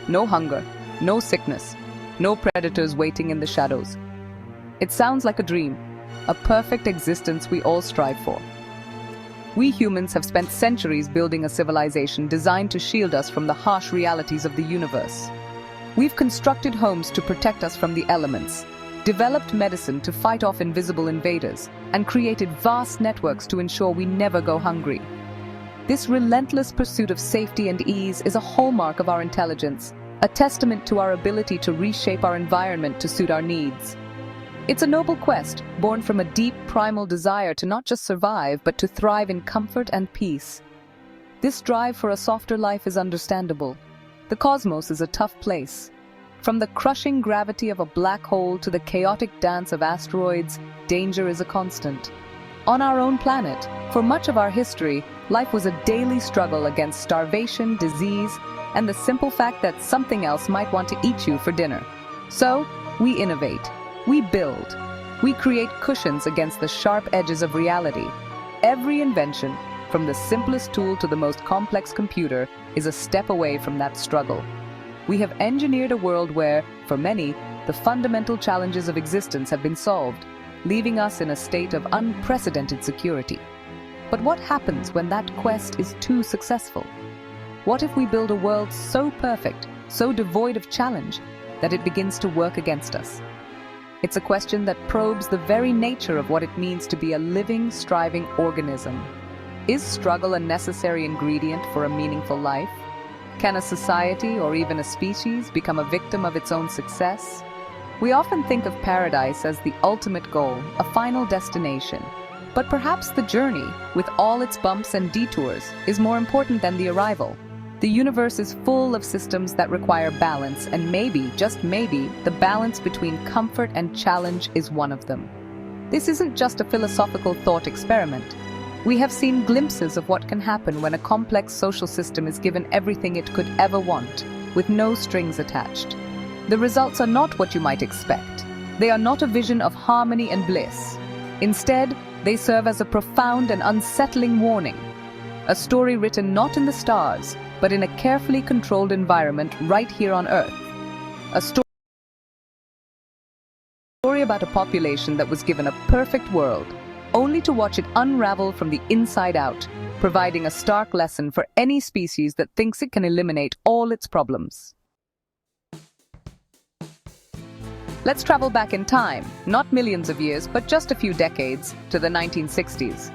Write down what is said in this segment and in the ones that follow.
no hunger, no sickness, no predators waiting in the shadows. It sounds like a dream, a perfect existence we all strive for. We humans have spent centuries building a civilization designed to shield us from the harsh realities of the universe. We've constructed homes to protect us from the elements, developed medicine to fight off invisible invaders, and created vast networks to ensure we never go hungry. This relentless pursuit of safety and ease is a hallmark of our intelligence, a testament to our ability to reshape our environment to suit our needs. It's a noble quest, born from a deep primal desire to not just survive, but to thrive in comfort and peace. This drive for a softer life is understandable. The cosmos is a tough place. From the crushing gravity of a black hole to the chaotic dance of asteroids, danger is a constant. On our own planet, for much of our history, life was a daily struggle against starvation, disease, and the simple fact that something else might want to eat you for dinner. So, we innovate. We build. We create cushions against the sharp edges of reality. Every invention, from the simplest tool to the most complex computer, is a step away from that struggle. We have engineered a world where, for many, the fundamental challenges of existence have been solved, leaving us in a state of unprecedented security. But what happens when that quest is too successful? What if we build a world so perfect, so devoid of challenge, that it begins to work against us? It's a question that probes the very nature of what it means to be a living, striving organism. Is struggle a necessary ingredient for a meaningful life? Can a society or even a species become a victim of its own success? We often think of paradise as the ultimate goal, a final destination. But perhaps the journey, with all its bumps and detours, is more important than the arrival. The universe is full of systems that require balance, and maybe, just maybe, the balance between comfort and challenge is one of them. This isn't just a philosophical thought experiment. We have seen glimpses of what can happen when a complex social system is given everything it could ever want, with no strings attached. The results are not what you might expect. They are not a vision of harmony and bliss. Instead, they serve as a profound and unsettling warning. A story written not in the stars, but in a carefully controlled environment right here on Earth. A story about a population that was given a perfect world, only to watch it unravel from the inside out, providing a stark lesson for any species that thinks it can eliminate all its problems. Let's travel back in time, not millions of years, but just a few decades, to the 1960s.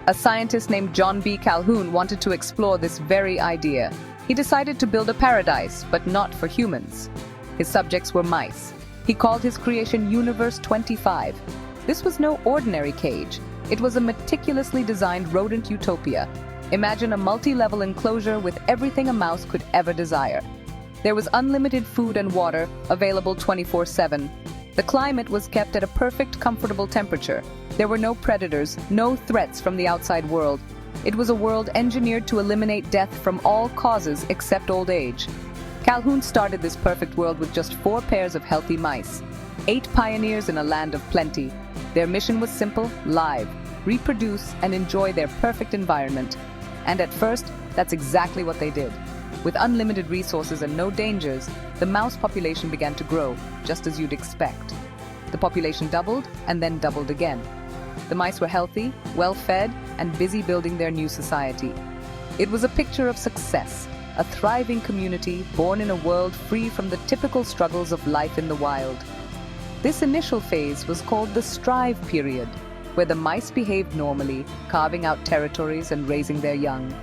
A scientist named John B. Calhoun wanted to explore this very idea. He decided to build a paradise, but not for humans. His subjects were mice. He called his creation Universe 25. This was no ordinary cage. It was a meticulously designed rodent utopia. Imagine a multi-level enclosure with everything a mouse could ever desire. There was unlimited food and water, available 24/7. The climate was kept at a perfect, comfortable temperature. There were no predators, no threats from the outside world. It was a world engineered to eliminate death from all causes except old age. Calhoun started this perfect world with just 4 pairs of healthy mice, 8 pioneers in a land of plenty. Their mission was simple: live, reproduce, and enjoy their perfect environment. And at first, that's exactly what they did. With unlimited resources and no dangers, the mouse population began to grow, just as you'd expect. The population doubled and then doubled again. The mice were healthy, well-fed, and busy building their new society. It was a picture of success, a thriving community born in a world free from the typical struggles of life in the wild. This initial phase was called the Strive period, where the mice behaved normally, carving out territories and raising their young.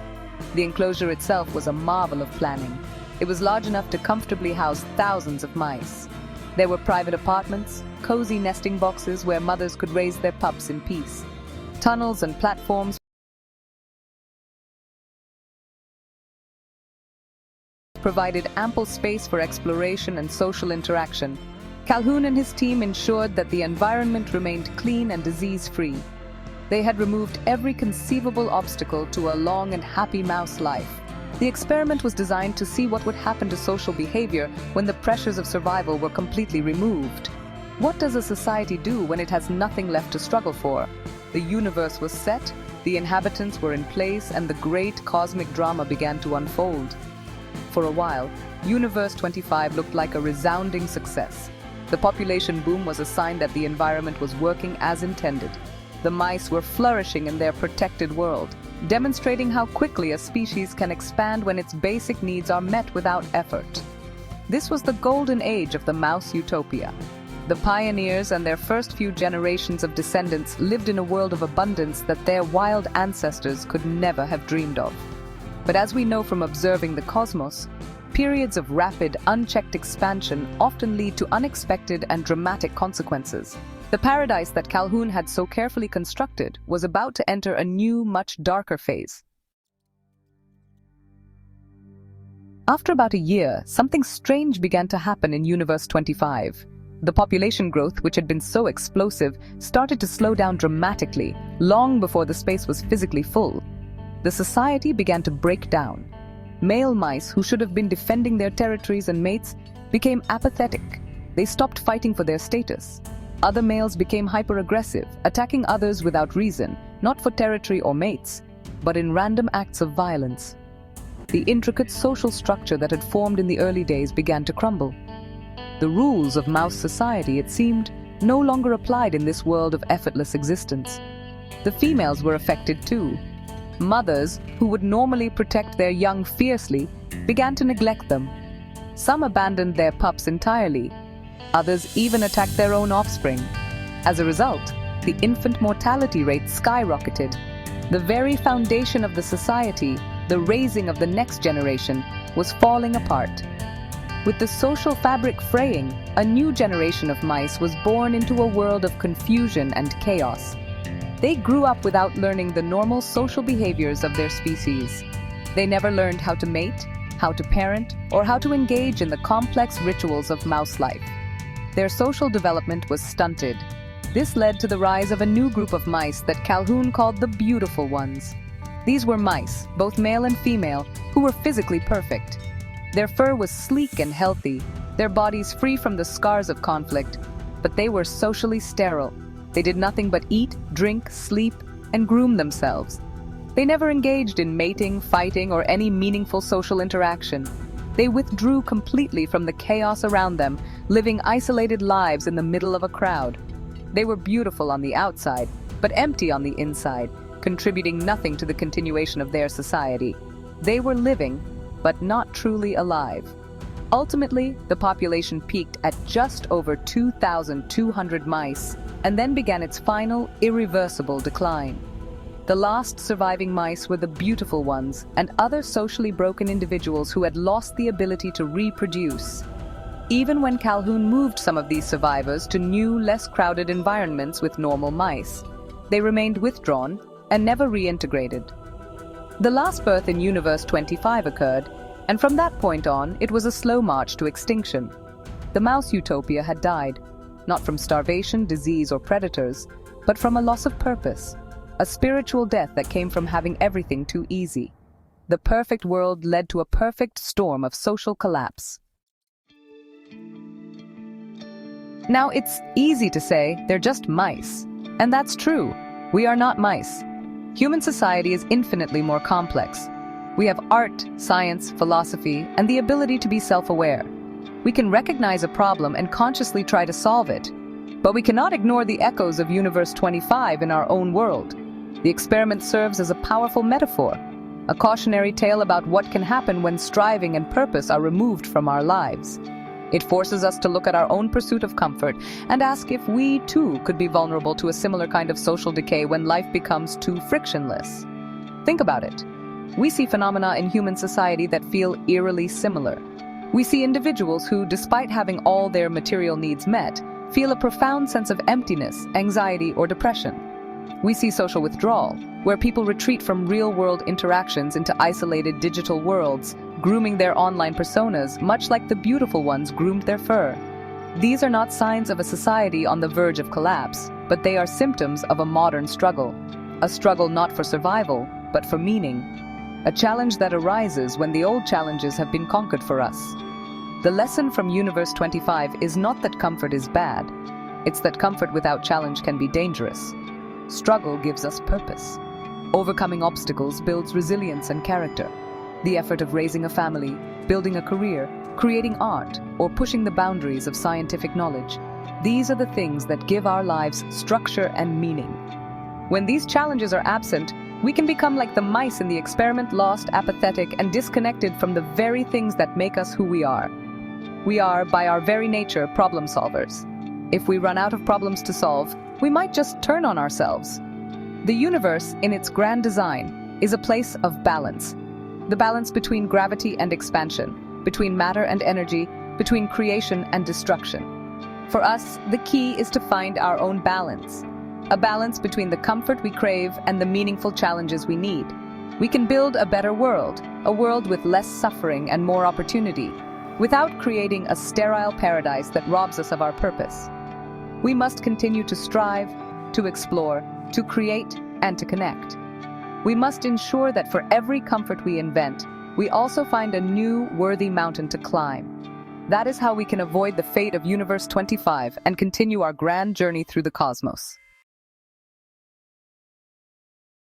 The enclosure itself was a marvel of planning. It was large enough to comfortably house thousands of mice. There were private apartments, cozy nesting boxes where mothers could raise their pups in peace, tunnels and platforms provided ample space for exploration and social interaction. Calhoun and his team ensured that the environment remained clean and disease-free. They had removed every conceivable obstacle to a long and happy mouse life. The experiment was designed to see what would happen to social behavior when the pressures of survival were completely removed. What does a society do when it has nothing left to struggle for? The universe was set, the inhabitants were in place, and the great cosmic drama began to unfold. for a while, Universe 25 looked like a resounding success. The population boom was a sign that the environment was working as intended. The mice were flourishing in their protected world, demonstrating how quickly a species can expand when its basic needs are met without effort. This was the golden age of the mouse utopia. The pioneers and their first few generations of descendants lived in a world of abundance that their wild ancestors could never have dreamed of. But as we know from observing the cosmos, periods of rapid, unchecked expansion often lead to unexpected and dramatic consequences. The paradise that Calhoun had so carefully constructed was about to enter a new, much darker phase. After about a year, something strange began to happen in Universe 25. The population growth, which had been so explosive, started to slow down dramatically, long before the space was physically full. The society began to break down. Male mice, who should have been defending their territories and mates, became apathetic. They stopped fighting for their status. Other males became hyper-aggressive, attacking others without reason, not for territory or mates, but in random acts of violence. The intricate social structure that had formed in the early days began to crumble. The rules of mouse society, it seemed, no longer applied in this world of effortless existence. The females were affected too. Mothers, who would normally protect their young fiercely, began to neglect them. Some abandoned their pups entirely. Others even attacked their own offspring. As a result, the infant mortality rate skyrocketed. The very foundation of the society, the raising of the next generation, was falling apart. With the social fabric fraying, a new generation of mice was born into a world of confusion and chaos. They grew up without learning the normal social behaviors of their species. They never learned how to mate, how to parent, or how to engage in the complex rituals of mouse life. Their social development was stunted. This led to the rise of a new group of mice that Calhoun called the beautiful ones. These were mice, both male and female, who were physically perfect. Their fur was sleek and healthy, their bodies free from the scars of conflict, but they were socially sterile. They did nothing but eat, drink, sleep, and groom themselves. They never engaged in mating, fighting, or any meaningful social interaction. They withdrew completely from the chaos around them, living isolated lives in the middle of a crowd. They were beautiful on the outside, but empty on the inside, contributing nothing to the continuation of their society. They were living, but not truly alive. Ultimately, the population peaked at just over 2,200 mice, and then began its final, irreversible decline. The last surviving mice were the beautiful ones and other socially broken individuals who had lost the ability to reproduce. Even when Calhoun moved some of these survivors to new, less crowded environments with normal mice, they remained withdrawn and never reintegrated. The last birth in Universe 25 occurred, and from that point on, it was a slow march to extinction. The mouse utopia had died, not from starvation, disease, or predators, but from a loss of purpose, a spiritual death that came from having everything too easy. The perfect world led to a perfect storm of social collapse. Now, it's easy to say they're just mice, and that's true. We are not mice. Human society is infinitely more complex. We have art, science, philosophy, and the ability to be self-aware. We can recognize a problem and consciously try to solve it. But we cannot ignore the echoes of Universe 25 in our own world. The experiment serves as a powerful metaphor, a cautionary tale about what can happen when striving and purpose are removed from our lives. It forces us to look at our own pursuit of comfort and ask if we, too, could be vulnerable to a similar kind of social decay when life becomes too frictionless. Think about it. We see phenomena in human society that feel eerily similar. We see individuals who, despite having all their material needs met, feel a profound sense of emptiness, anxiety, or depression. We see social withdrawal, where people retreat from real-world interactions into isolated digital worlds, grooming their online personas, much like the beautiful ones groomed their fur. These are not signs of a society on the verge of collapse, but they are symptoms of a modern struggle. A struggle not for survival, but for meaning. A challenge that arises when the old challenges have been conquered for us. The lesson from Universe 25 is not that comfort is bad. It's that comfort without challenge can be dangerous. Struggle gives us purpose. Overcoming obstacles builds resilience and character. The effort of raising a family, building a career, creating art, or pushing the boundaries of scientific knowledge. These are the things that give our lives structure and meaning. When these challenges are absent, we can become like the mice in the experiment, lost, apathetic, and disconnected from the very things that make us who we are. We are, by our very nature, problem solvers. If we run out of problems to solve, we might just turn on ourselves. The universe, in its grand design, is a place of balance. The balance between gravity and expansion, between matter and energy, between creation and destruction. For us, the key is to find our own balance. A balance between the comfort we crave and the meaningful challenges we need. We can build a better world, a world with less suffering and more opportunity, without creating a sterile paradise that robs us of our purpose. We must continue to strive, to explore, to create, and to connect. We must ensure that for every comfort we invent, we also find a new, worthy mountain to climb. That is how we can avoid the fate of Universe 25 and continue our grand journey through the cosmos.